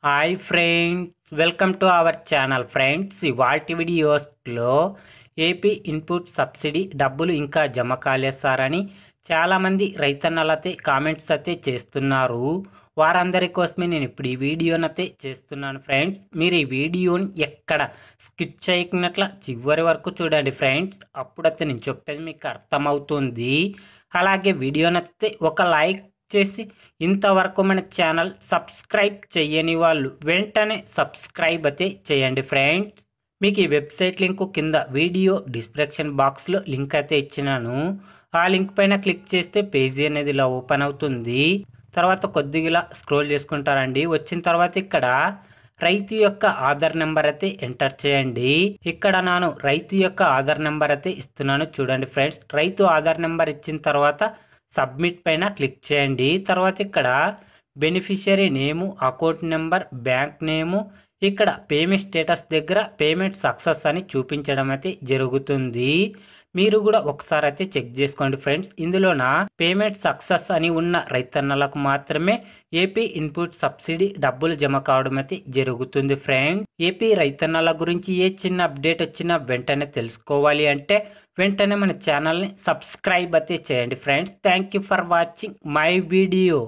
Hi friends, welcome to our channel. Friends, ఇవాల్టి వీడియోస్లో AP input subsidy డబ్బులు ఇంకా జమ కాలేస్తారని చాలామంది రైతన్నలైతే కామెంట్స్ అయితే చేస్తున్నారు. వారందరి కోసమే నేను ఇప్పుడు ఈ వీడియోనైతే చేస్తున్నాను. ఫ్రెండ్స్, మీరు ఈ వీడియోని ఎక్కడ స్కిప్ చేయకున్నట్ల చివరి వరకు చూడండి ఫ్రెండ్స్. అప్పుడైతే నేను చెప్పేది మీకు అర్థమవుతుంది. అలాగే వీడియోనైతే ఒక లైక్ చేసి ఇంతవరకు మన ఛానల్ సబ్స్క్రైబ్ చేయని వాళ్ళు వెంటనే సబ్స్క్రైబ్ అయితే చేయండి ఫ్రెండ్స్. మీకు ఈ వెబ్సైట్ లింక్ కింద వీడియో డిస్క్రిప్షన్ బాక్స్లో లింక్ అయితే ఇచ్చినాను. ఆ లింక్ పైన క్లిక్ చేస్తే పేజీ అనేది ఇలా ఓపెన్ అవుతుంది. తర్వాత కొద్దిగా ఇలా స్క్రోల్ చేసుకుంటారండి. వచ్చిన తర్వాత ఇక్కడ రైతు యొక్క ఆధార్ నెంబర్ అయితే ఎంటర్ చేయండి. ఇక్కడ నేను రైతు యొక్క ఆధార్ నెంబర్ అయితే ఇస్తున్నాను, చూడండి ఫ్రెండ్స్. రైతు ఆధార్ నెంబర్ ఇచ్చిన తర్వాత సబ్మిట్ పైన క్లిక్ చేయండి. తర్వాత ఇక్కడ బెనిఫిషియరీ నేము, అకౌంట్ నెంబర్, బ్యాంక్ నేము, ఇక్కడ పేమెంట్ స్టేటస్ దగ్గర పేమెంట్ సక్సెస్ అని చూపించడం అయితే జరుగుతుంది. మీరు కూడా ఒకసారి అయితే చెక్ చేసుకోండి ఫ్రెండ్స్. ఇందులోన పేమెంట్ సక్సెస్ అని ఉన్న రైతన్నలకు మాత్రమే ఏపీ ఇన్పుట్ సబ్సిడీ డబ్బులు జమ కావడం అయితే జరుగుతుంది ఫ్రెండ్స్. ఏపీ రైతన్నల గురించి ఏ చిన్న అప్డేట్ వచ్చినా వెంటనే తెలుసుకోవాలి అంటే వెంటనే మన ఛానల్ని సబ్స్క్రైబ్ అయితే చేయండి friends. Thank you for watching my video.